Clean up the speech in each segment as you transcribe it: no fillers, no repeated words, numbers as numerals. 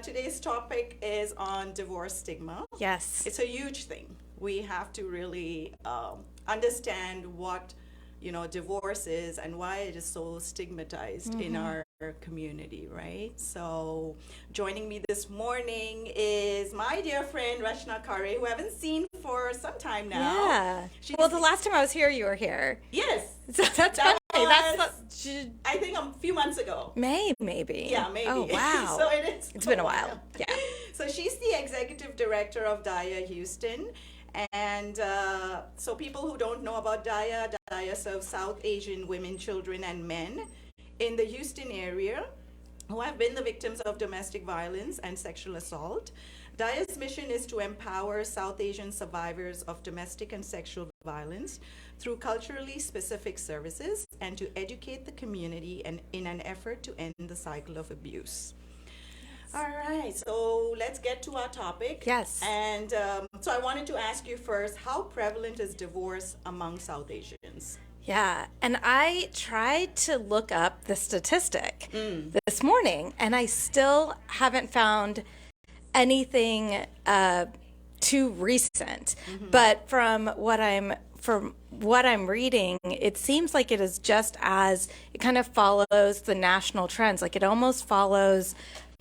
today's topic is on divorce stigma. Yes. It's a huge thing. We have to really understand what, divorce is and why it is so stigmatized in our community, right? So joining me this morning is my dear friend Rachna Khare, who I haven't seen for some time now. Yeah. Well, the last time I was here, you were here. Yes. So that's That funny. was, That's I think a few months ago. maybe. Yeah, maybe. Oh, wow. So it's been a while. Yeah. So she's the executive director of Daya Houston. And so people who don't know about Daya serves South Asian women, children, and men in the Houston area who have been the victims of domestic violence and sexual assault. Daya's mission is to empower South Asian survivors of domestic and sexual violence through culturally specific services and to educate the community and in an effort to end the cycle of abuse. All right, so let's get to our topic. Yes. And so I wanted to ask you first, how prevalent is divorce among South Asians? Yeah. And I tried to look up the statistic this morning, and I still haven't found anything too recent. But from what I'm reading, it seems like it is just as it kind of follows the national trends. Like it almost follows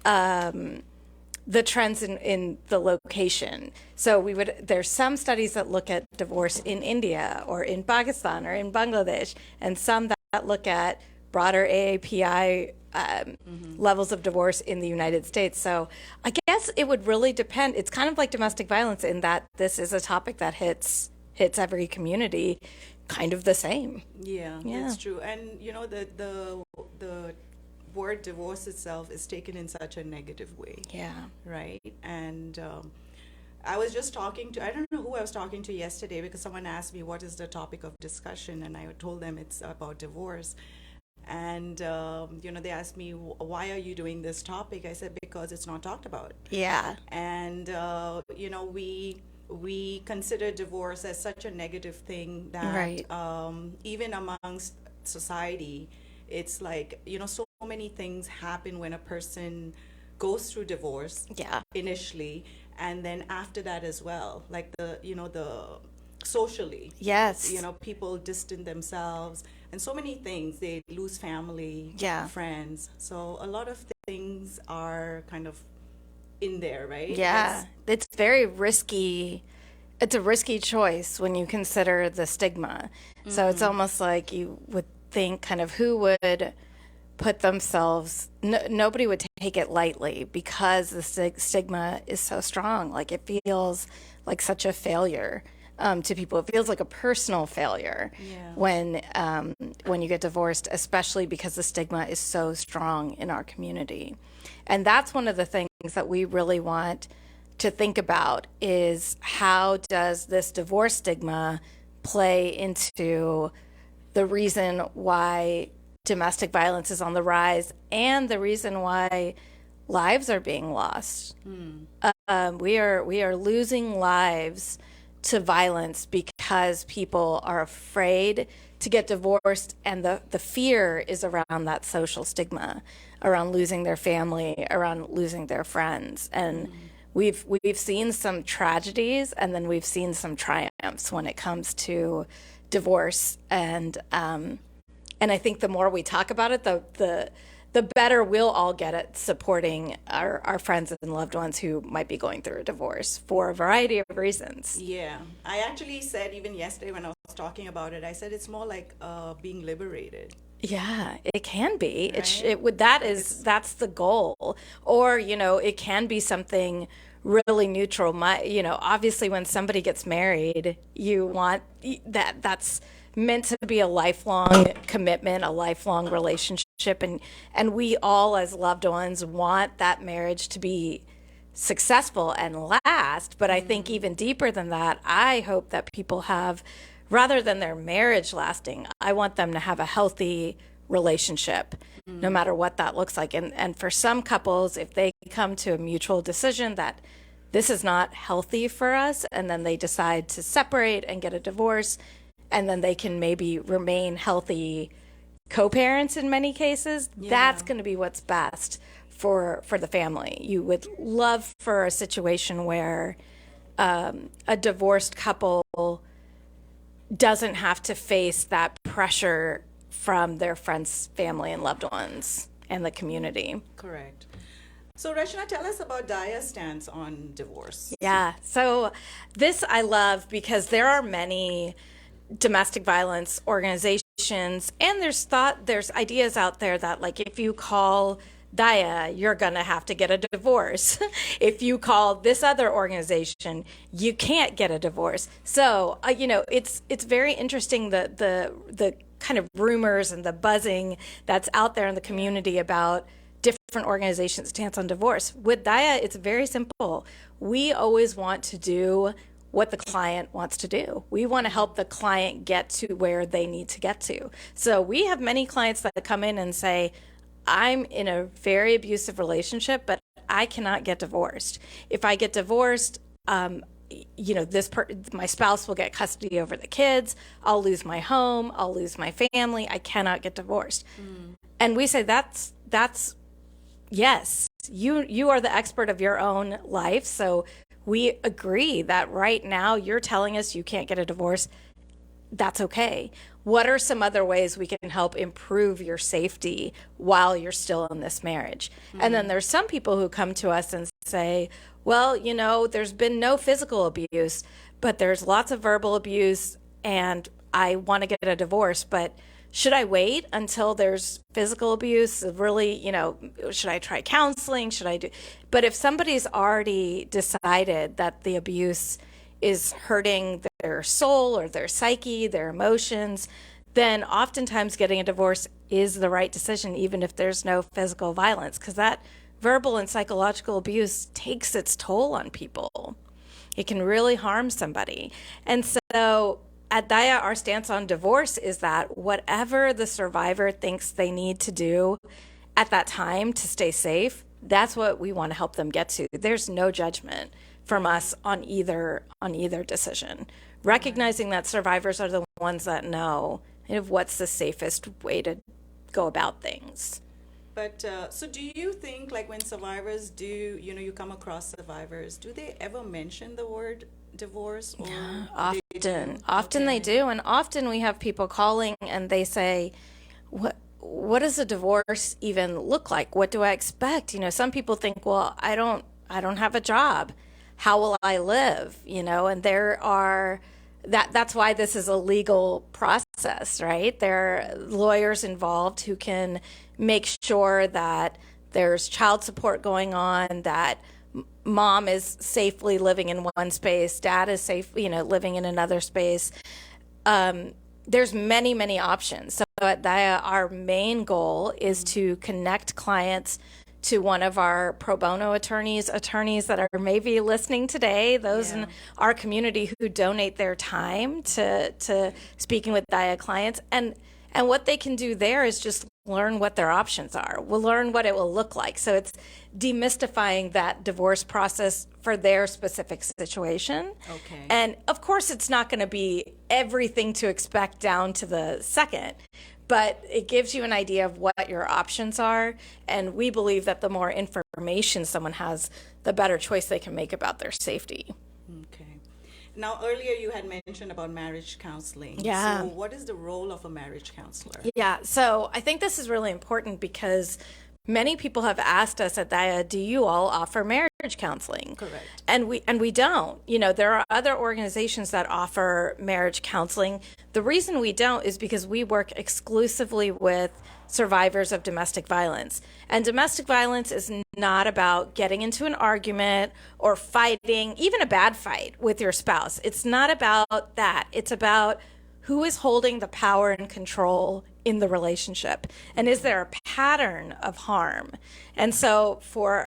the trends in the location. So there's some studies that look at divorce in India or in Pakistan or in Bangladesh, and some that look at broader AAPI levels of divorce in the United States. So I guess it would really depend. It's kind of like domestic violence in that this is a topic that hits every community kind of the same. Yeah, that's true. And the word divorce itself is taken in such a negative way. Yeah. Right. And I was just talking to, I don't know who I was talking to yesterday because someone asked me what is the topic of discussion, and I told them it's about divorce. And, they asked me, why are you doing this topic? I said, because it's not talked about. Yeah. And, we consider divorce as such a negative thing that Right. Even amongst society, it's like, so many things happen when a person goes through divorce initially, and then after that as well, like the socially. Yes. People distance themselves and so many things. They lose family, friends. So a lot of things are kind of in there, right? Yeah. It's very risky. It's a risky choice when you consider the stigma. So it's almost like you would think kind of who would put themselves, nobody would take it lightly because the stigma is so strong. Like it feels like such a failure to people. It feels like a personal failure when you get divorced, especially because the stigma is so strong in our community. And that's one of the things that we really want to think about is how does this divorce stigma play into the reason why domestic violence is on the rise and the reason why lives are being lost. We are losing lives to violence because people are afraid to get divorced, and the fear is around that social stigma, around losing their family, around losing their friends. And we've seen some tragedies, and then we've seen some triumphs when it comes to divorce, and I think the more we talk about it, the better we'll all get at supporting our friends and loved ones who might be going through a divorce for a variety of reasons. Yeah, I actually said even yesterday when I was talking about it, I said it's more like being liberated. Yeah, it can be. Right? That's the goal, or it can be something really neutral. Obviously, when somebody gets married, you want that's meant to be a lifelong commitment, a lifelong relationship, and we all as loved ones want that marriage to be successful and last. But I think even deeper than that, I hope that people have, rather than their marriage lasting, I want them to have a healthy relationship, no matter what that looks like. And for some couples, if they come to a mutual decision that this is not healthy for us, and then they decide to separate and get a divorce, and then they can maybe remain healthy co-parents in many cases, that's going to be what's best for the family. You would love for a situation where a divorced couple doesn't have to face that pressure from their friends, family, and loved ones and the community. Correct. So, Rachna, tell us about Daya's stance on divorce. Yeah. So this I love because there are many domestic violence organizations, and there's ideas out there that, like, if you call Daya, you're going to have to get a divorce. If you call this other organization, you can't get a divorce. So, it's very interesting the kind of rumors and the buzzing that's out there in the community about different organizations' stance on divorce. With Daya, it's very simple. We always want to do what the client wants to do. We want to help the client get to where they need to get to. So we have many clients that come in and say, I'm in a very abusive relationship, but I cannot get divorced. If I get divorced, my spouse will get custody over the kids. I'll lose my home. I'll lose my family. I cannot get divorced. And we say that's yes. You are the expert of your own life. So we agree that right now you're telling us you can't get a divorce. That's okay. What are some other ways we can help improve your safety while you're still in this marriage? And then there's some people who come to us and say, well, there's been no physical abuse, but there's lots of verbal abuse, and I want to get a divorce, but should I wait until there's physical abuse? Really, should I try counseling? Should I do? But if somebody's already decided that the abuse is hurting their soul or their psyche, their emotions, then oftentimes getting a divorce is the right decision, even if there's no physical violence, because that verbal and psychological abuse takes its toll on people. It can really harm somebody. And so at Daya, our stance on divorce is that whatever the survivor thinks they need to do at that time to stay safe, that's what we want to help them get to. There's no judgment from us on either decision. Recognizing that survivors are the ones that know what's the safest way to go about things. But so do you think, like, when survivors do, you come across survivors, do they ever mention the word divorce? Or Often they do. And often we have people calling and they say, what does a divorce even look like? What do I expect? Some people think, well, I don't have a job. How will I live? And that's why this is a legal process, right? There are lawyers involved who can make sure that there's child support going on, that mom is safely living in one space, dad is safe, living in another space. There's many, many options. So at Daya, our main goal is to connect clients to one of our pro bono attorneys that are maybe listening today, those in our community who donate their time to speaking with Daya clients. And what they can do there is just learn what their options are. We'll learn what it will look like. So it's demystifying that divorce process for their specific situation. Okay. And of course, it's not going to be everything to expect down to the second, but it gives you an idea of what your options are. And we believe that the more information someone has, the better choice they can make about their safety. Okay. Now, earlier you had mentioned about marriage counseling. Yeah. So what is the role of a marriage counselor? Yeah. So I think this is really important because many people have asked us at Daya, do you all offer marriage counseling? Correct. And we don't. There are other organizations that offer marriage counseling. The reason we don't is because we work exclusively with survivors of domestic violence. And domestic violence is not about getting into an argument or fighting, even a bad fight with your spouse. It's not about that. It's about who is holding the power and control in the relationship, and is there a pattern of harm? And so for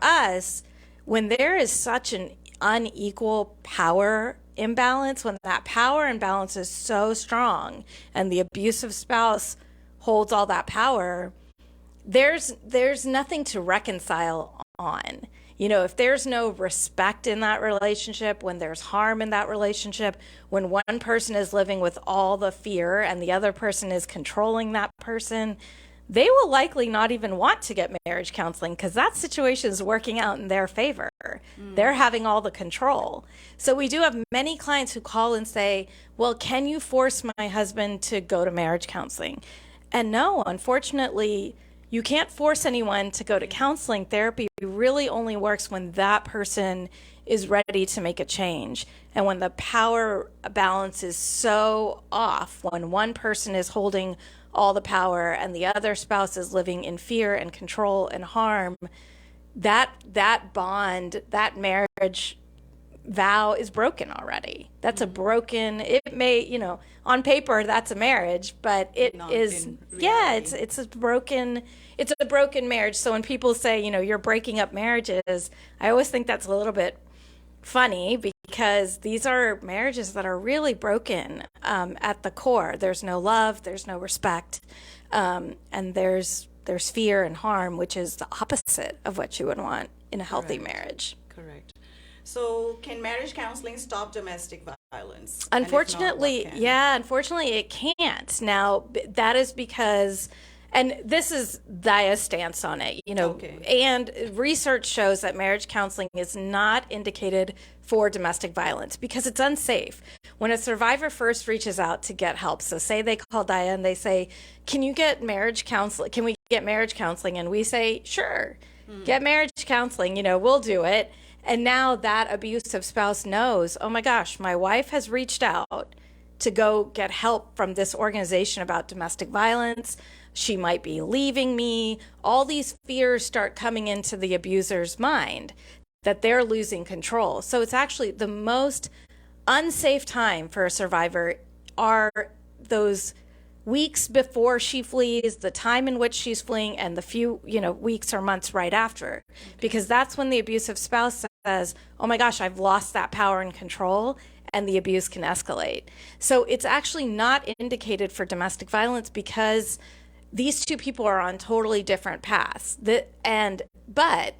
us, when there is such an unequal power imbalance, when that power imbalance is so strong and the abusive spouse holds all that power, there's nothing to reconcile on. If there's no respect in that relationship, when there's harm in that relationship, when one person is living with all the fear and the other person is controlling that person, they will likely not even want to get marriage counseling because that situation is working out in their favor. They're having all the control. So we do have many clients who call and say, well, can you force my husband to go to marriage counseling? And no, unfortunately, you can't force anyone to go to counseling. Therapy really only works when that person is ready to make a change. And when the power balance is so off, when one person is holding all the power and the other spouse is living in fear and control and harm, that bond, that marriage vow is broken already. That's a broken, it may, on paper that's a marriage, but it Not is, in yeah, reality. it's a broken marriage. So when people say, you're breaking up marriages, I always think that's a little bit funny because these are marriages that are really broken at the core. There's no love, there's no respect, and there's fear and harm, which is the opposite of what you would want in a healthy Correct. marriage. Correct. So, can marriage counseling stop domestic violence? And if not, what Unfortunately, can? yeah, unfortunately it can't. Now, that is because, and this is Daya's stance on it, Okay. and research shows that marriage counseling is not indicated for domestic violence because it's unsafe. When a survivor first reaches out to get help, so say they call Daya and they say, can you get marriage counseling? Can we get marriage counseling? And we say, sure, get marriage counseling, we'll do it. And now that abusive spouse knows, oh my gosh, my wife has reached out to go get help from this organization about domestic violence. She might be leaving me. All these fears start coming into the abuser's mind that they're losing control. So it's actually the most unsafe time for a survivor are those weeks before she flees, the time in which she's fleeing, and the few, weeks or months right after. Because that's when the abusive spouse says, oh my gosh, I've lost that power and control, and the abuse can escalate. So it's actually not indicated for domestic violence because these two people are on totally different paths. But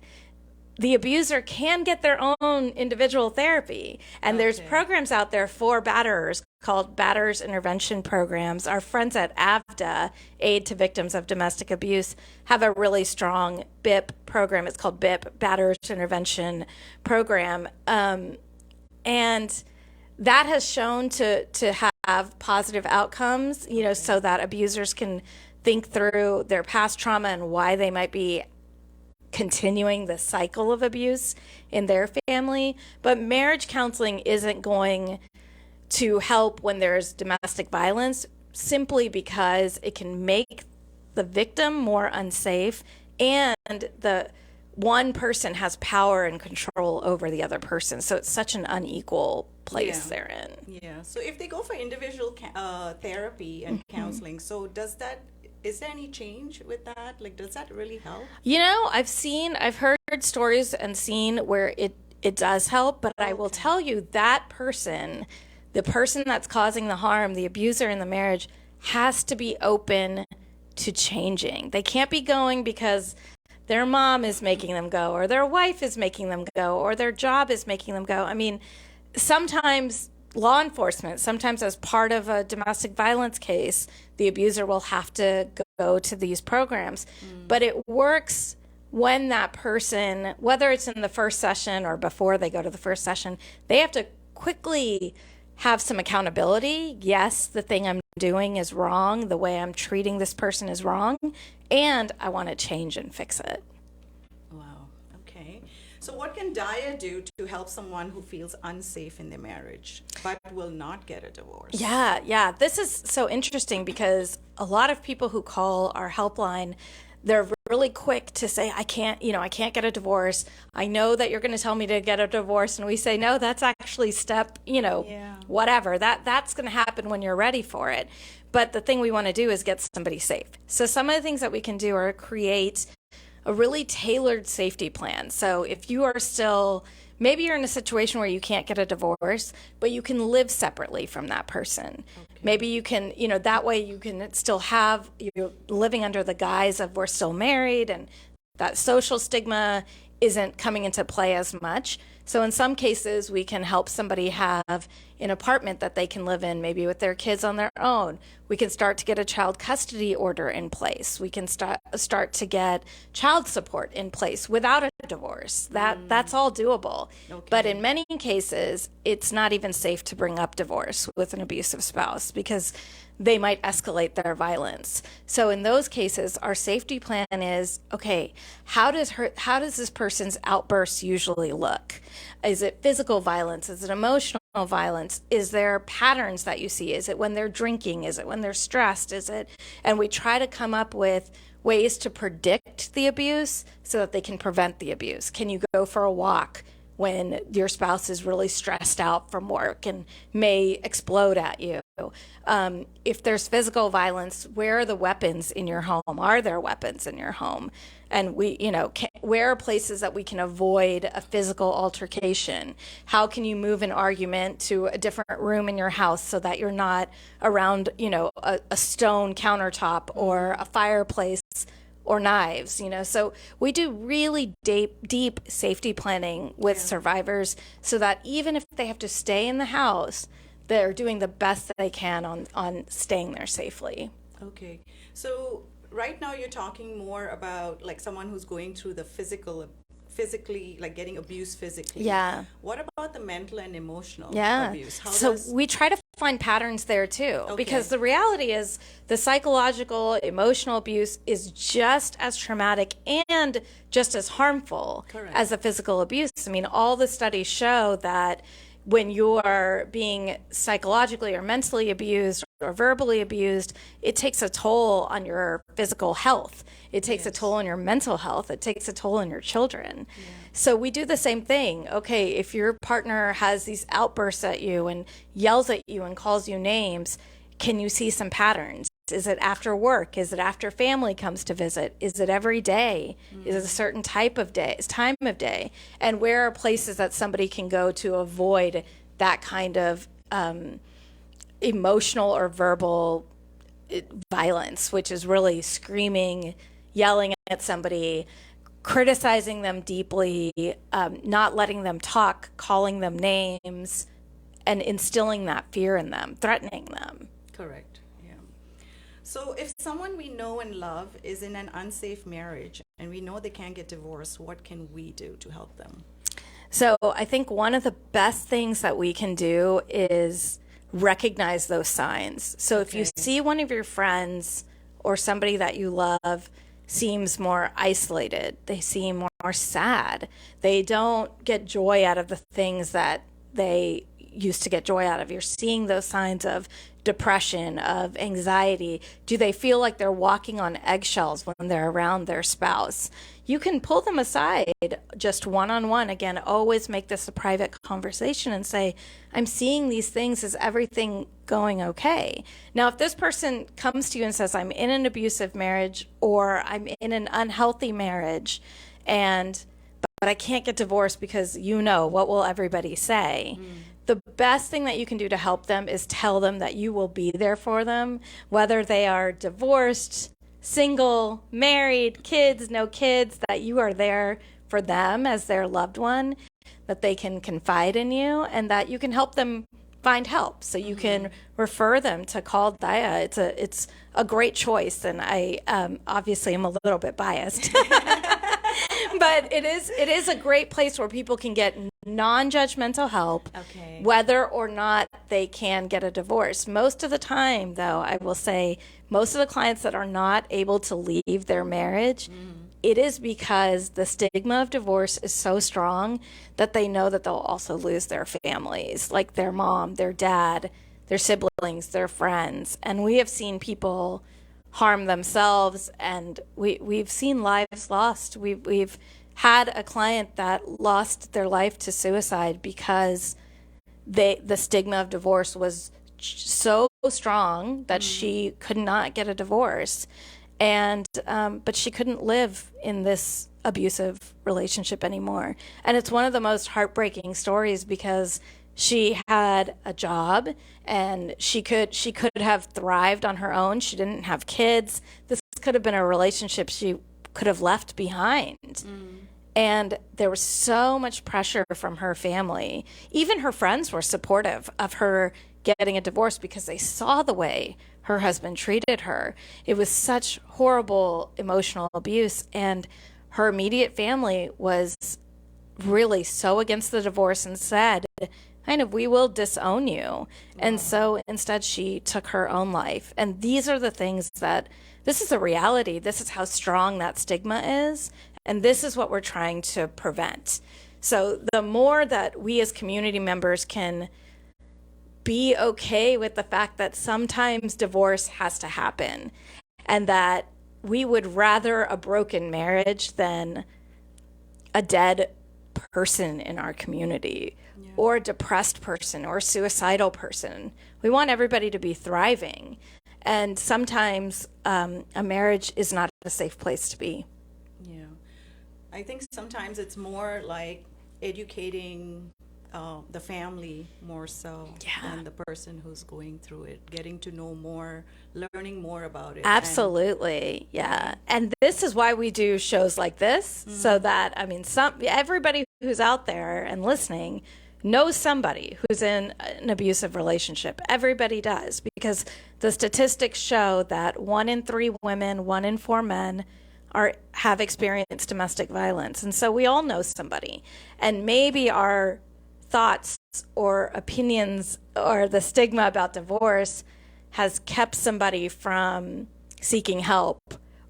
the abuser can get their own individual therapy. And there's Okay. programs out there for batterers called Batters Intervention Programs. Our friends at AVDA, Aid to Victims of Domestic Abuse, have a really strong BIP program. It's called BIP, Batters Intervention Program. And that has shown to have positive outcomes, so that abusers can think through their past trauma and why they might be continuing the cycle of abuse in their family. But marriage counseling isn't going to help when there's domestic violence simply because it can make the victim more unsafe and the one person has power and control over the other person. So it's such an unequal place Yeah. they're in. Yeah. So, if they go for individual therapy and counseling, so is there any change with that? Like, does that really help? I've heard stories and seen where it does help, but I will tell you that person, the person that's causing the harm, the abuser in the marriage, has to be open to changing. They can't be going because their mom is making them go, or their wife is making them go, or their job is making them go. I mean, sometimes law enforcement, sometimes as part of a domestic violence case, the abuser will have to go to these programs. But it works when that person, whether it's in the first session or before they go to the first session, they have to quickly have some accountability. Yes, the thing I'm doing is wrong. The way I'm treating this person is wrong. And I want to change and fix it. Wow. Okay. So, what can Daya do to help someone who feels unsafe in their marriage but will not get a divorce? Yeah. This is so interesting because a lot of people who call our helpline, they're really quick to say, I can't get a divorce. I know that you're going to tell me to get a divorce. And we say, no, that's actually step, Yeah. whatever. That's going to happen when you're ready for it. But the thing we want to do is get somebody safe. So some of the things that we can do are create a really tailored safety plan. So if you are still, maybe you're in a situation where you can't get a divorce, but you can live separately from that person. Maybe you can, that way you can still you're living under the guise of we're still married and that social stigma isn't coming into play as much. So in some cases, we can help somebody have an apartment that they can live in, maybe with their kids on their own. We can start to get a child custody order in place. We can start to get child support in place without a divorce. That's all doable. Okay. But in many cases, it's not even safe to bring up divorce with an abusive spouse because they might escalate their violence. So in those cases, our safety plan is, okay, how does this person's outburst usually look? Is it physical violence? Is it emotional violence? Is there patterns that you see? Is it when they're drinking? Is it when they're stressed? And we try to come up with ways to predict the abuse so that they can prevent the abuse. Can you go for a walk when your spouse is really stressed out from work and may explode at you? If there's physical violence, where are the weapons in your home? Are there weapons in your home? And where are places that we can avoid a physical altercation? How can you move an argument to a different room in your house so that you're not around, a stone countertop or a fireplace or knives, So we do really deep safety planning with survivors so that even if they have to stay in the house, they're doing the best that they can on staying there safely. Okay. So right now you're talking more about like someone who's going through the physically, like getting abused physically. Yeah. What about the mental and emotional abuse? We try to find patterns there too, because the reality is the psychological, emotional abuse is just as traumatic and just as harmful as the physical abuse. I mean, all the studies show that when you are being psychologically or mentally abused or verbally abused, it takes a toll on your physical health. It takes a toll on your mental health. It takes a toll on your children. Yeah. So we do the same thing. Okay, if your partner has these outbursts at you and yells at you and calls you names, can you see some patterns? Is it after work? Is it after family comes to visit? Is it every day? Is it a certain time of day? And where are places that somebody can go to avoid that kind of emotional or verbal violence, which is really screaming, yelling at somebody, criticizing them deeply, not letting them talk, calling them names, and instilling that fear in them, threatening them. Correct. So if someone we know and love is in an unsafe marriage and we know they can't get divorced, what can we do to help them? So I think one of the best things that we can do is recognize those signs. So if you see one of your friends or somebody that you love seems more isolated, they seem more sad, they don't get joy out of the things that they used to get joy out of. You're seeing those signs of depression, of anxiety. Do they feel like they're walking on eggshells when they're around their spouse? You can pull them aside just one-on-one. Again, always make this a private conversation and say, I'm seeing these things. Is everything going okay? Now, if this person comes to you and says, I'm in an abusive marriage or I'm in an unhealthy marriage, but I can't get divorced because what will everybody say? The best thing that you can do to help them is tell them that you will be there for them, whether they are divorced, single, married, kids, no kids, that you are there for them as their loved one, that they can confide in you, and that you can help them find help. So you can refer them to Call Daya. It's a great choice, and I obviously am a little bit biased. But it is a great place where people can get non-judgmental help, whether or not they can get a divorce. Most of the time, though, I will say, most of the clients that are not able to leave their marriage, it is because the stigma of divorce is so strong that they know that they'll also lose their families, like their mom, their dad, their siblings, their friends. And we have seen people harm themselves, and we've seen lives lost. We've had a client that lost their life to suicide because the stigma of divorce was so strong that she could not get a divorce, and but she couldn't live in this abusive relationship anymore. And it's one of the most heartbreaking stories because she had a job and she could have thrived on her own. She didn't have kids. This could have been a relationship she could have left behind. And there was so much pressure from her family. Even her friends were supportive of her getting a divorce because they saw the way her husband treated her. It was such horrible emotional abuse. And her immediate family was really so against the divorce and said, kind of, we will disown you. Wow. And so instead she took her own life. And these are the things that, this is a reality. This is how strong that stigma is. And this is what we're trying to prevent. So the more that we as community members can be okay with the fact that sometimes divorce has to happen, and that we would rather a broken marriage than a dead person in our community, or a depressed person or a suicidal person. We want everybody to be thriving. And sometimes a marriage is not a safe place to be. Yeah. I think sometimes it's more like educating the family more so than the person who's going through it, getting to know more, learning more about it. Absolutely. Yeah. And this is why we do shows like this, so that, I mean, everybody who's out there and listening knows somebody who's in an abusive relationship. Everybody does, because the statistics show that 1 in 3 women, 1 in 4 men have experienced domestic violence. And so we all know somebody. And maybe our thoughts or opinions or the stigma about divorce has kept somebody from seeking help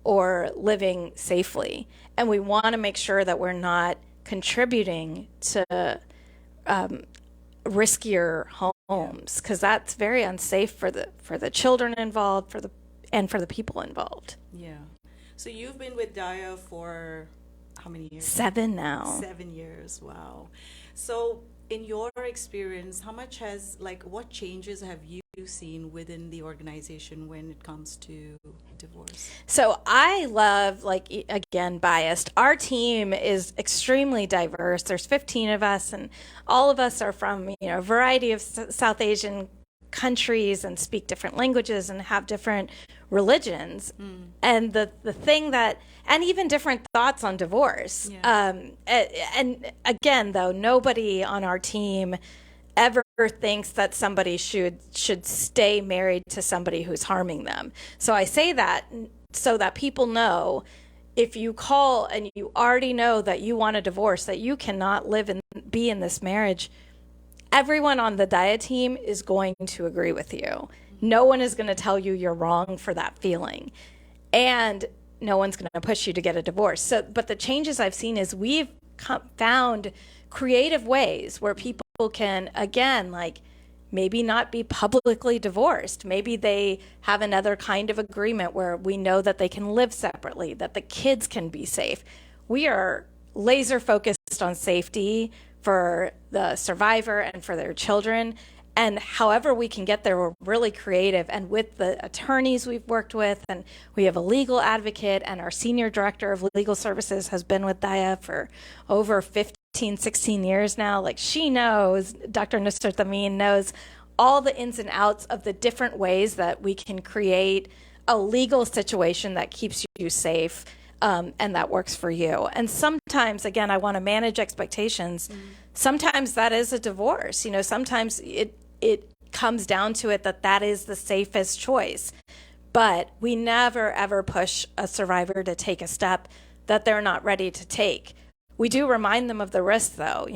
or living safely. And we want to make sure that we're not contributing to riskier homes, because that's very unsafe for the children involved, for the people involved. Yeah. So you've been with Daya for how many years? 7 now. 7 years. Wow. So in your experience, what changes have you seen within the organization when it comes to divorce? So I love, again, biased. Our team is extremely diverse. There's 15 of us, and all of us are from, a variety of South Asian countries and speak different languages and have different religions. And the thing that, and even different thoughts on divorce. And again, though, nobody on our team ever thinks that somebody should stay married to somebody who's harming them. So I say that so that people know, if you call and you already know that you want a divorce, that you cannot live and be in this marriage, everyone on the Daya team is going to agree with you. No one is going to tell you you're wrong for that feeling. And no one's going to push you to get a divorce. But the changes I've seen is we've found creative ways where people can, again, maybe not be publicly divorced. Maybe they have another kind of agreement where we know that they can live separately, that the kids can be safe. We are laser focused on safety for the survivor and for their children. And however we can get there, we're really creative. And with the attorneys we've worked with, and we have a legal advocate, and our senior director of legal services has been with Daya for over 15, 16 years now. She knows, Dr. Nusrat Amin knows all the ins and outs of the different ways that we can create a legal situation that keeps you safe, and that works for you. And sometimes, again, I want to manage expectations. Sometimes that is a divorce. Sometimes it comes down to it that is the safest choice. But we never, ever push a survivor to take a step that they're not ready to take. We do remind them of the risk, though,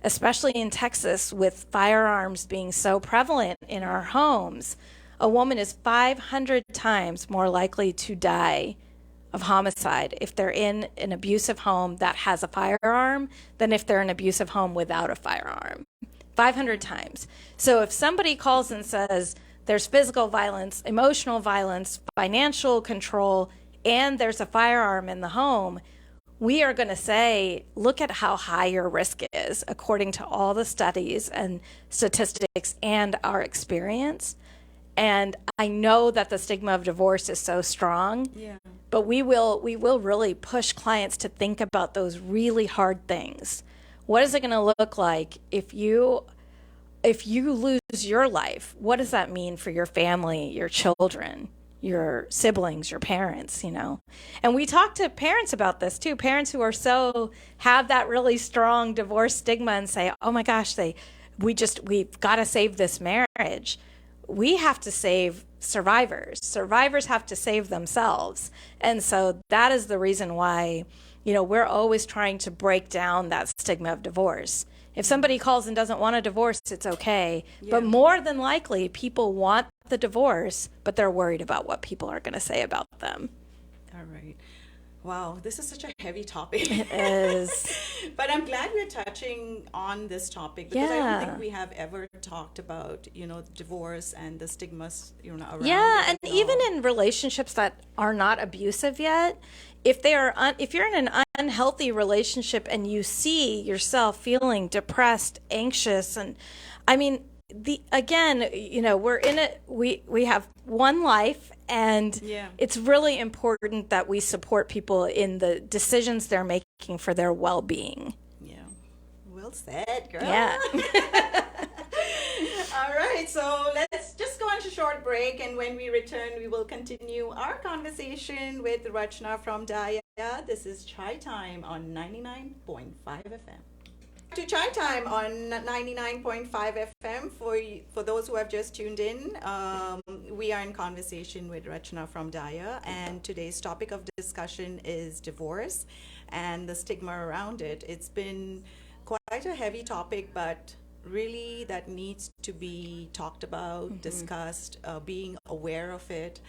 especially in Texas, with firearms being so prevalent in our homes. A woman is 500 times more likely to die of homicide if they're in an abusive home that has a firearm than if they're in an abusive home without a firearm. 500 times. So if somebody calls and says there's physical violence, emotional violence, financial control, and there's a firearm in the home, we are going to say, look at how high your risk is according to all the studies and statistics and our experience. And I know that the stigma of divorce is so strong, but we will really push clients to think about those really hard things. What is it going to look like if you lose your life? What does that mean for your family, your children, your siblings, your parents, you know. And we talk to parents about this too. Parents who are have that really strong divorce stigma and say, oh my gosh, we've got to save this marriage. We have to save survivors. Survivors have to save themselves. And so that is the reason why, you know, we're always trying to break down that stigma of divorce. If somebody calls and doesn't want a divorce, it's okay. Yeah. But more than likely, people want the divorce, but they're worried about what people are going to say about them. All right. Wow, this is such a heavy topic. It is. But I'm glad we're touching on this topic because I don't think we have ever talked about, you know, divorce and the stigmas, you know, around Yeah, it. and even in relationships that are not abusive yet, if you're in an unhealthy relationship and you see yourself feeling depressed, anxious, and I mean, you know, we're in it. We have one life, and it's really important that we support people in the decisions they're making for their well-being. Yeah, well said, girl. Yeah. All right, so let's just go on a short break, and when we return, we will continue our conversation with Rachna from Daya. This is Chai Time on 99.5 FM. To Chai Time on 99.5 FM. For those who have just tuned in, we are in conversation with Rachna from Daya, and today's topic of discussion is divorce and the stigma around it. It's been quite a heavy topic, but really that needs to be talked about, discussed, being aware of it.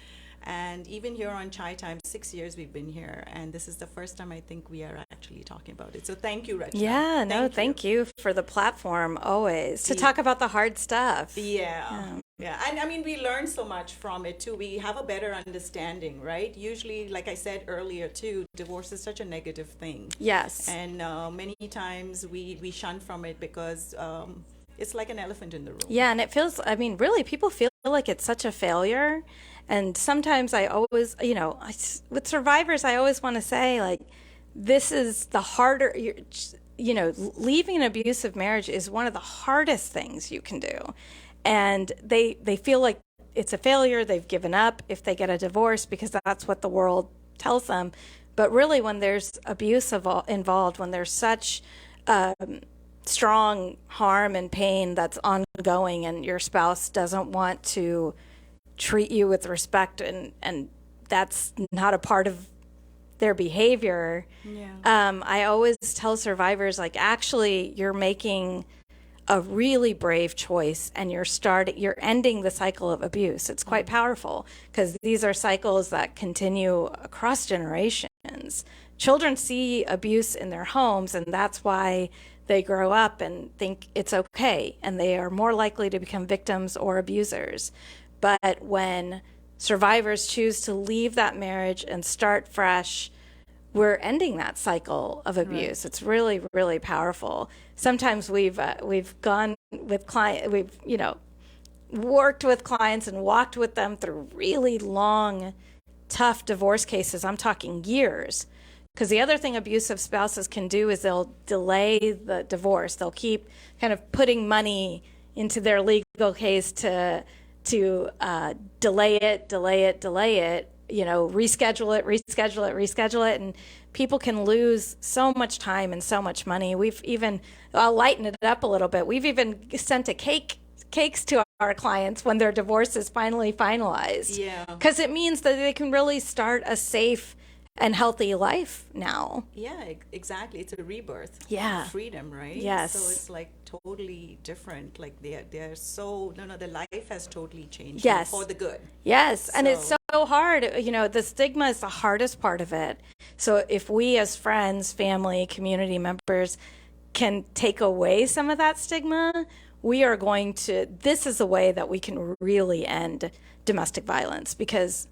And even here on Chai Time, 6 years we've been here, and this is the first time I think we are actually talking about it. So thank you, Rachna. Yeah, thank you for the platform always to talk about the hard stuff. Yeah. And I mean, we learn so much from it too. We have a better understanding, right? Usually, like I said earlier too, divorce is such a negative thing. Yes. And many times we shun from it because it's like an elephant in the room. Yeah, and it feels, I mean, really, people feel like it's such a failure. And sometimes I always, you know, with survivors, I always want to say, like, this is the harder, you know, leaving an abusive marriage is one of the hardest things you can do. And they feel like it's a failure, they've given up if they get a divorce because that's what the world tells them. But really, when there's abuse involved, when there's such strong harm and pain that's ongoing and your spouse doesn't want to treat you with respect and that's not a part of their behavior. I always tell survivors, like, actually you're making a really brave choice and you're ending the cycle of abuse. It's quite powerful because these are cycles that continue across generations. Children see abuse in their homes, and that's why they grow up and think it's okay, and they are more likely to become victims or abusers. But when survivors choose to leave that marriage and start fresh, we're ending that cycle of abuse. Right. It's really, really powerful. Sometimes we've gone with we've worked with clients and walked with them through really long, tough divorce cases. I'm talking years. Because the other thing abusive spouses can do is they'll delay the divorce. They'll keep kind of putting money into their legal case to delay it, reschedule it, and people can lose so much time and so much money. I'll lighten it up a little bit. We've even sent cakes to our clients when their divorce is finally finalized. Yeah. Because it means that they can really start a safe and healthy life now. Yeah, exactly. It's a rebirth. Yeah. Freedom, right? Yes. So it's like totally different. Like they're so, the life has totally changed. Yes. For the good. Yes. And it's so hard. The stigma is the hardest part of it. So if we as friends, family, community members can take away some of that stigma, this is a way that we can really end domestic violence, because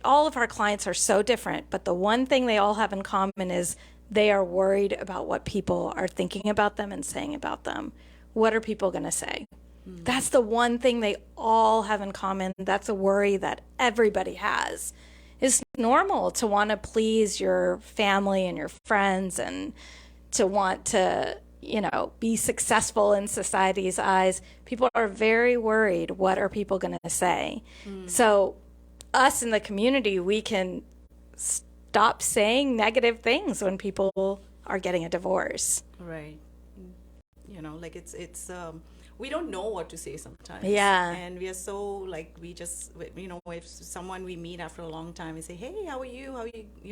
all of our clients are so different, but the one thing they all have in common is they are worried about what people are thinking about them and saying about them. What are people going to say? Mm-hmm. That's the one thing they all have in common. That's a worry that everybody has. It's normal to want to please your family and your friends and to want to, be successful in society's eyes. People are very worried. What are people going to say? Mm. So us in the community, we can stop saying negative things when people are getting a divorce. Right. Like we don't know what to say sometimes. Yeah. And we are so like, we just, if someone we meet after a long time, we say, hey, how are you?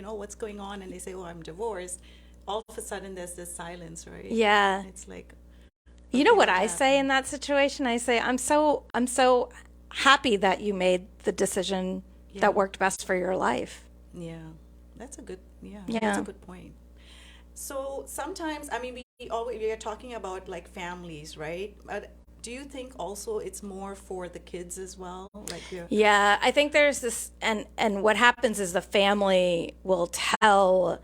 What's going on? And they say, oh, I'm divorced. All of a sudden there's this silence, right? Yeah. It's like, you know what I say in that situation? I say, I'm so happy that you made the decision that worked best for your life. Yeah. That's a good point. So sometimes, I mean, we are talking about like families, right? But do you think also it's more for the kids as well? Yeah, I think there's this, and what happens is the family will tell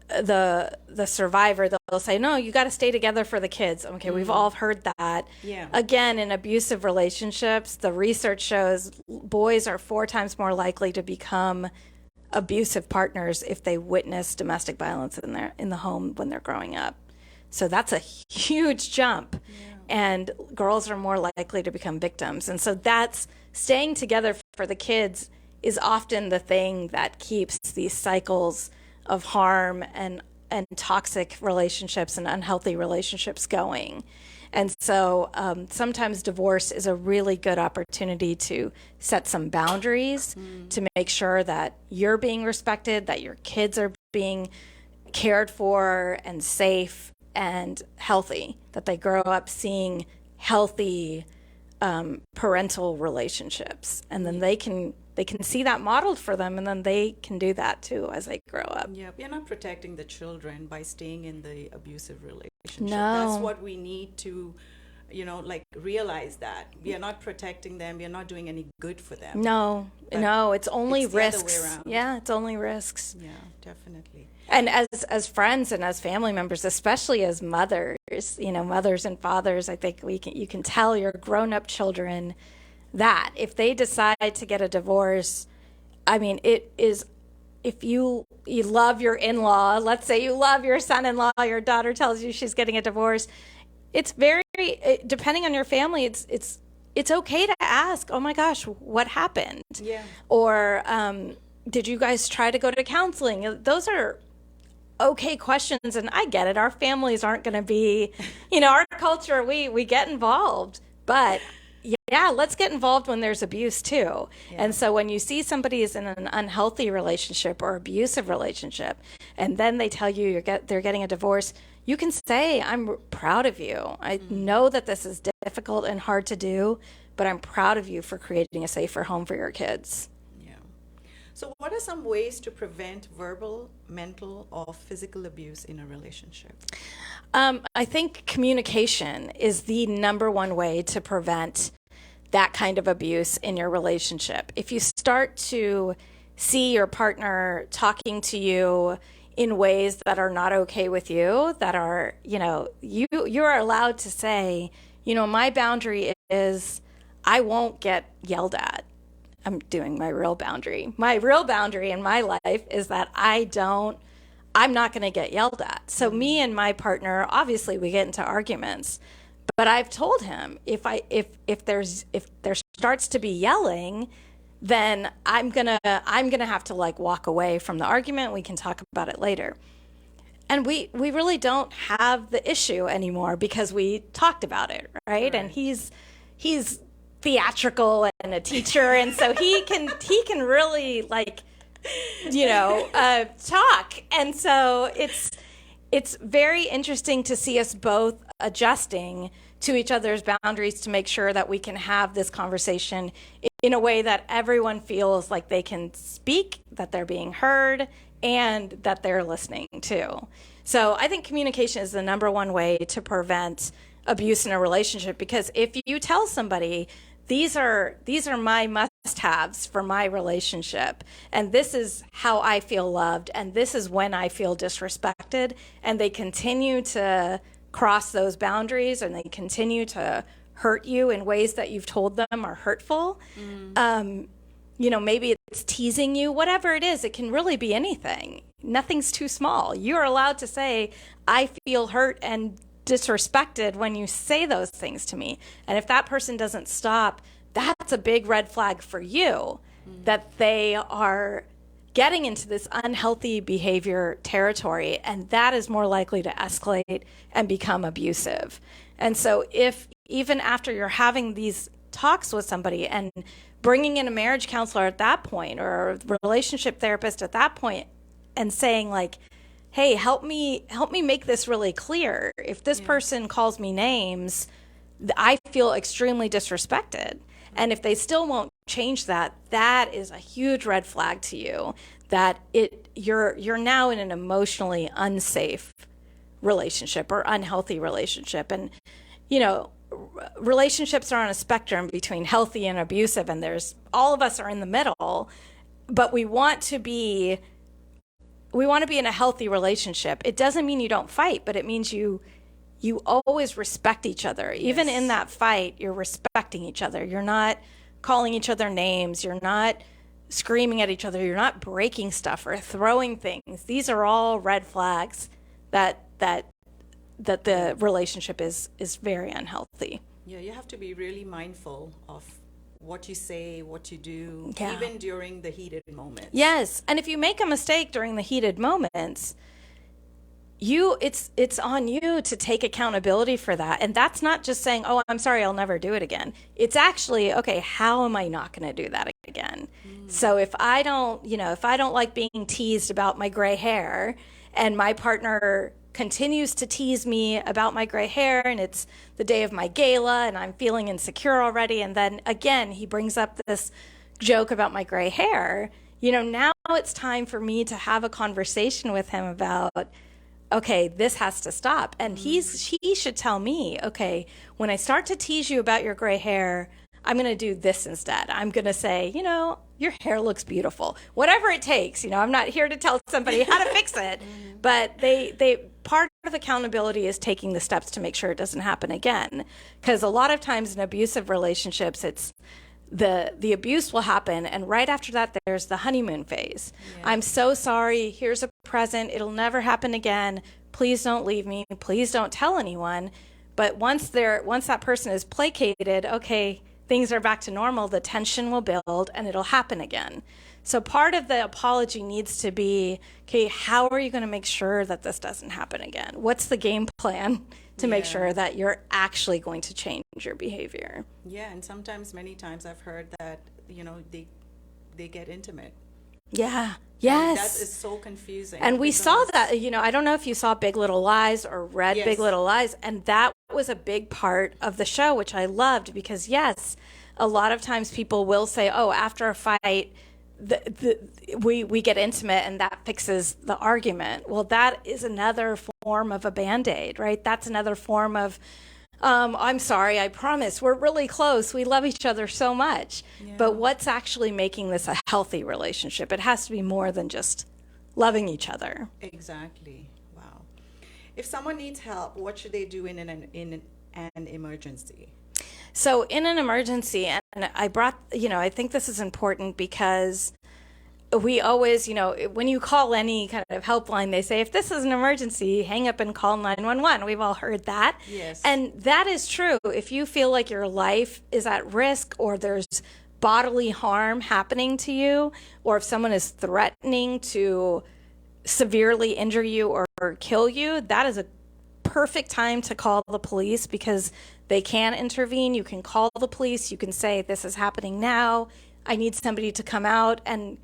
the survivor, they'll say, no, you got to stay together for the kids. Okay, we've all heard that. Yeah. Again, in abusive relationships, the research shows boys are 4 times more likely to become abusive partners if they witness domestic violence in the home when they're growing up. So that's a huge jump. Yeah. And girls are more likely to become victims. And so that's staying together for the kids is often the thing that keeps these cycles of harm and toxic relationships and unhealthy relationships going. And so sometimes divorce is a really good opportunity to set some boundaries, to make sure that you're being respected, that your kids are being cared for and safe and healthy, that they grow up seeing healthy parental relationships. And then they can see that modeled for them, and then they can do that too as they grow up. Yeah, we're not protecting the children by staying in the abusive relationship. No. That's what we need to, realize that. We are not protecting them. We are not doing any good for them. No, it's only risks. The other way around. Yeah, it's only risks. Yeah, definitely. And as friends and as family members, especially as mothers, mothers and fathers, I think you can tell your grown-up children that if they decide to get a divorce, I mean, it is, if you love your in-law, let's say you love your son-in-law, your daughter tells you she's getting a divorce, it's very, depending on your family, it's okay to ask, oh my gosh, what happened? Yeah. Or did you guys try to go to counseling? Those are okay questions, and I get it. Our families aren't going to be, our culture, we get involved, but yeah, let's get involved when there's abuse too. Yeah. And so when you see somebody is in an unhealthy relationship or abusive relationship, and then they tell you they're getting a divorce, you can say, I'm proud of you. I know that this is difficult and hard to do, but I'm proud of you for creating a safer home for your kids. Yeah. So what are some ways to prevent verbal, mental, or physical abuse in a relationship? I think communication is the number one way to prevent that kind of abuse in your relationship. If you start to see your partner talking to you in ways that are not okay with you, that are, you are allowed to say, my boundary is I won't get yelled at. I'm doing my real boundary. My real boundary in my life is that I'm not going to get yelled at. So me and my partner, obviously we get into arguments, but I've told him if there starts to be yelling, then I'm gonna have to walk away from the argument. We can talk about it later. And we really don't have the issue anymore because we talked about it, right? And he's theatrical and a teacher, and so he can really talk. And so it's very interesting to see us both adjusting to each other's boundaries to make sure that we can have this conversation in a way that everyone feels like they can speak, that they're being heard, and that they're listening too. So I think communication is the number one way to prevent abuse in a relationship, because if you tell somebody, these are my must-haves for my relationship, and this is how I feel loved, and this is when I feel disrespected, and they continue to cross those boundaries and they continue to hurt you in ways that you've told them are hurtful, maybe it's teasing you, whatever it is, it can really be anything. Nothing's too small. You're allowed to say, I feel hurt and disrespected when you say those things to me. And if that person doesn't stop, that's a big red flag for you. that they are getting into this unhealthy behavior territory, and that is more likely to escalate and become abusive. And so if even after you're having these talks with somebody and bringing in a marriage counselor at that point or a relationship therapist at that point and saying like, hey, help me make this really clear. If this person calls me names, I feel extremely disrespected. And if they still won't change that, that is a huge red flag to you that you're now in an emotionally unsafe relationship or unhealthy relationship. And, you know, relationships are on a spectrum between healthy and abusive, and there's all of us are in the middle, but we want to be in a healthy relationship. It doesn't mean you don't fight, but it means you always respect each other. Even in that fight, you're respecting each other. You're not calling each other names. You're not screaming at each other. You're not breaking stuff or throwing things. These are all red flags that the relationship is very unhealthy. Yeah, you have to be really mindful of what you say, what you do, even during the heated moments. Yes, and if you make a mistake during the heated moments, it's on you to take accountability for that. And that's not just saying, oh, I'm sorry, I'll never do it again. It's actually, okay, how am I not going to do that again? So if I don't like being teased about my gray hair, and my partner continues to tease me about my gray hair, and it's the day of my gala and I'm feeling insecure already, and then again he brings up this joke about my gray hair, now it's time for me to have a conversation with him about, okay, this has to stop. And he should tell me, okay, when I start to tease you about your gray hair, I'm going to do this instead. I'm going to say, your hair looks beautiful. Whatever it takes. I'm not here to tell somebody how to fix it. But they part of accountability is taking the steps to make sure it doesn't happen again. Because a lot of times in abusive relationships, it's the abuse will happen, and right after that there's the honeymoon phase. I'm so sorry, here's a present, it'll never happen again, please don't leave me, please don't tell anyone. But once that person is placated, okay, things are back to normal, the tension will build and it'll happen again. So part of the apology needs to be, okay, how are you going to make sure that this doesn't happen again? What's the game plan to make sure that you're actually going to change your behavior? Yeah, and many times I've heard that, they get intimate. Yeah. Yes. And that is so confusing. And we saw that, I don't know if you saw Big Little Lies or read Big Little Lies, and that was a big part of the show, which I loved, because yes, a lot of times people will say, oh, after a fight, we get intimate and that fixes the argument. Well, that is another form of a Band-Aid, right? That's another form of, I'm sorry, I promise, we're really close. We love each other so much. Yeah. But what's actually making this a healthy relationship? It has to be more than just loving each other. Exactly. Wow. If someone needs help, what should they do in an emergency? So in an emergency, and I think this is important because we always, when you call any kind of helpline, they say, if this is an emergency, hang up and call 911. We've all heard that. Yes. And that is true. If you feel like your life is at risk, or there's bodily harm happening to you, or if someone is threatening to severely injure you or kill you, that is a perfect time to call the police, because they can intervene. You can call the police. You can say, this is happening now. I need somebody to come out and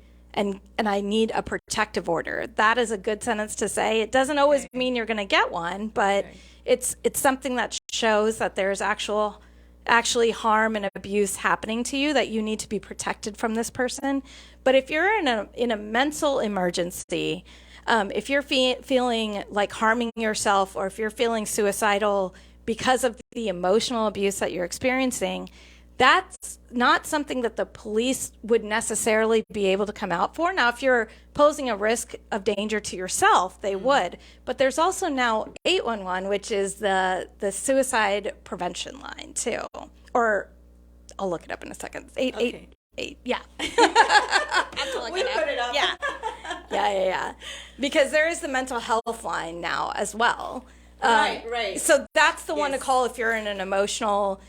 I need a protective order. That is a good sentence to say. It doesn't always mean you're going to get one, but it's something that shows that there's actually harm and abuse happening to you, that you need to be protected from this person. But if you're in a mental emergency, if you're feeling like harming yourself, or if you're feeling suicidal because of the emotional abuse that you're experiencing, that's not something that the police would necessarily be able to come out for. Now, if you're posing a risk of danger to yourself, they would. But there's also now 811, which is the suicide prevention line too. Or I'll look it up in a second. 888. Yeah. We'll put it up. Yeah. Yeah. Because there is the mental health line now as well. Right. So that's the one to Yes. call if you're in an emotional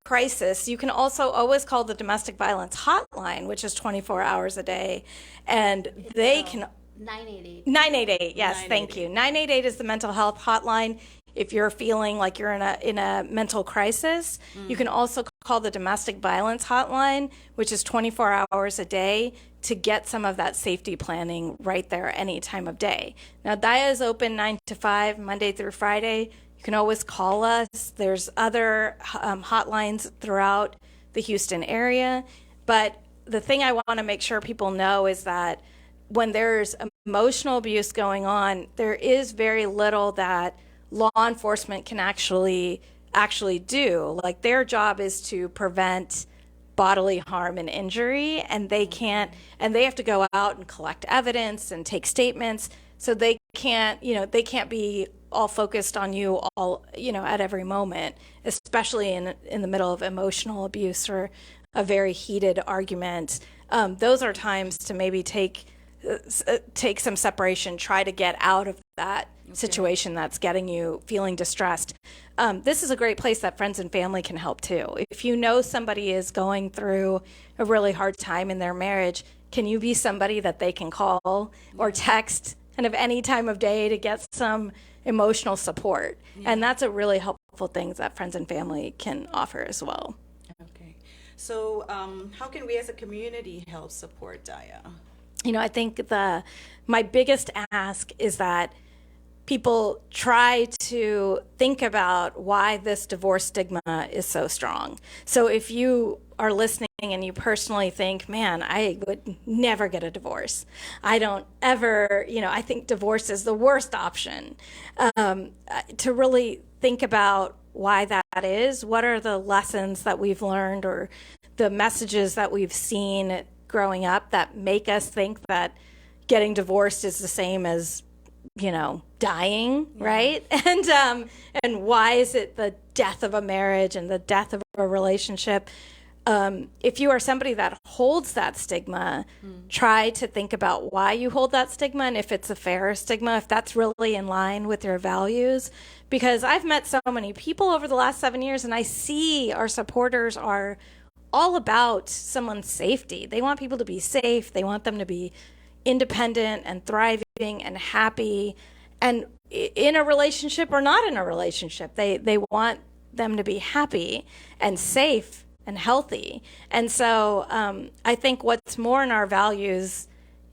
crisis. You can also always call the domestic violence hotline, which is 24 hours a day, and they can 988. 988. Yes, thank you. 988 is the mental health hotline. If you're feeling like you're in a mental crisis, you can also call the domestic violence hotline, which is 24 hours a day, to get some of that safety planning right there any time of day. Now, Daya is open 9 to 5, Monday through Friday. You can always call us. There's other hotlines throughout the Houston area. But the thing I want to make sure people know is that when there's emotional abuse going on, there is very little that law enforcement can actually do. Like, their job is to prevent bodily harm and injury, and they have to go out and collect evidence and take statements. So they can't be all focused on you all, at every moment, especially in the middle of emotional abuse or a very heated argument. Those are times to maybe take some separation, try to get out of that situation that's getting you feeling distressed. This is a great place that friends and family can help too. If you know somebody is going through a really hard time in their marriage, can you be somebody that they can call or text kind of any time of day to get some emotional support? And that's a really helpful thing that friends and family can offer as well. Okay. So how can we as a community help support Daya? I think my biggest ask is that people try to think about why this divorce stigma is so strong. So if you are listening and you personally think, man, I would never get a divorce. I don't ever, I think divorce is the worst option. To really think about why that is, what are the lessons that we've learned or the messages that we've seen growing up that make us think that getting divorced is the same as dying, right? And why is it the death of a marriage and the death of a relationship? If you are somebody that holds that stigma, try to think about why you hold that stigma and if it's a fair stigma, if that's really in line with your values. Because I've met so many people over the last 7 years, and I see our supporters are all about someone's safety. They want people to be safe. They want them to be independent and thriving and happy and in a relationship or not in a relationship. They want them to be happy and safe and healthy. And so I think what's more in our values,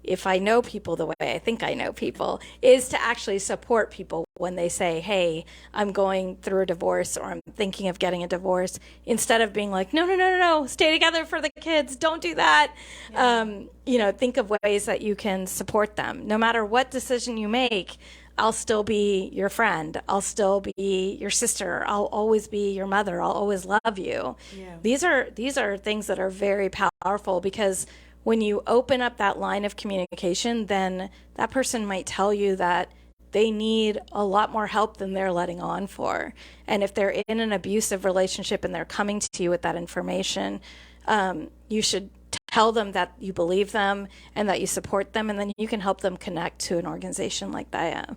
if I know people the way I think I know people, is to actually support people when they say, hey, I'm going through a divorce or I'm thinking of getting a divorce, instead of being like, no, stay together for the kids, don't do that. Yeah. Think of ways that you can support them. No matter what decision you make, I'll still be your friend. I'll still be your sister. I'll always be your mother. I'll always love you. Yeah. These are things that are very powerful, because when you open up that line of communication, then that person might tell you that they need a lot more help than they're letting on for. And if they're in an abusive relationship and they're coming to you with that information, you should tell them that you believe them and that you support them, and then you can help them connect to an organization like Daya.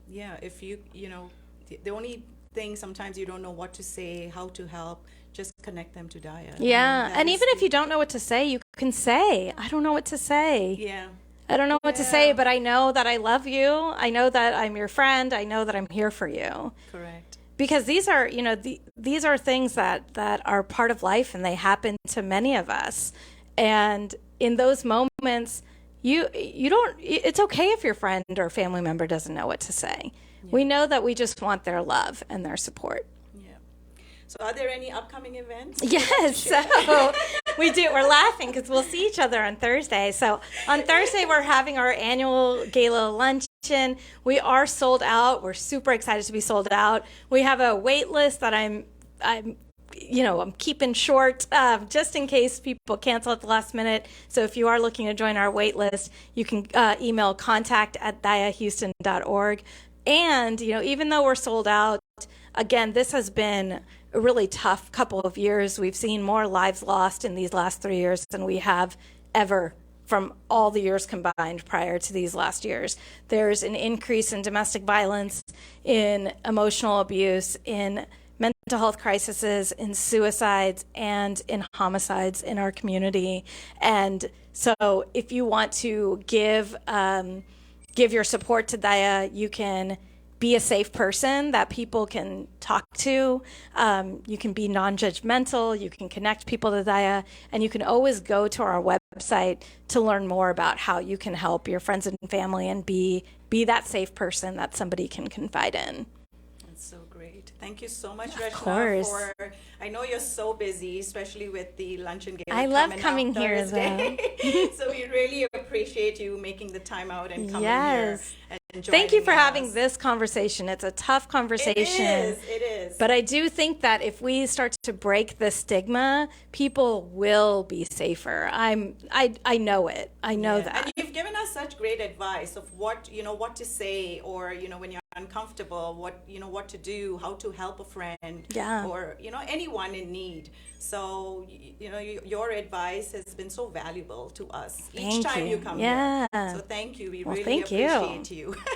Yeah. If the only thing, sometimes you don't know what to say, how to help, just connect them to Daya. Yeah, and even if you don't know what to say, you can say, I don't know what to say. Yeah. I don't know what to say, but I know that I love you. I know that I'm your friend. I know that I'm here for you. Correct. Because these are, these are things that are part of life, and they happen to many of us. And in those moments, you don't, it's okay if your friend or family member doesn't know what to say. Yeah. We know that we just want their love and their support. So are there any upcoming events? Yes, so we do. We're laughing because we'll see each other on Thursday. So on Thursday, we're having our annual gala luncheon. We are sold out. We're super excited to be sold out. We have a wait list that I'm keeping short just in case people cancel at the last minute. So if you are looking to join our wait list, you can email contact@dayahouston.org. And, even though we're sold out, again, this has been a really tough couple of years. We've seen more lives lost in these last 3 years than we have ever from all the years combined prior to these last years. There's an increase in domestic violence, in emotional abuse, in mental health crises, in suicides, and in homicides in our community. And so if you want to give your support to Daya, you can be a safe person that people can talk to. You can be non-judgmental. You can connect people to Daya. And you can always go to our website to learn more about how you can help your friends and family and be that safe person that somebody can confide in. That's so great. Thank you so much, Of Rachna, course. I know you're so busy, especially with the lunch and gala I love coming coming here, Thursday. So we really appreciate you making the time out and coming here Yes. and Thank you for joining having us. this conversation. It's a tough conversation. It is. But I do think that if we start to break the stigma, people will be safer. I know it. I know that. And you've given us such great advice of what to say, or when you're uncomfortable, what to do, how to help a friend, Yeah. or anyone in need. So your advice has been so valuable to us each Thank time you. you come Yeah. here. So thank you. We Well, really thank you. appreciate you.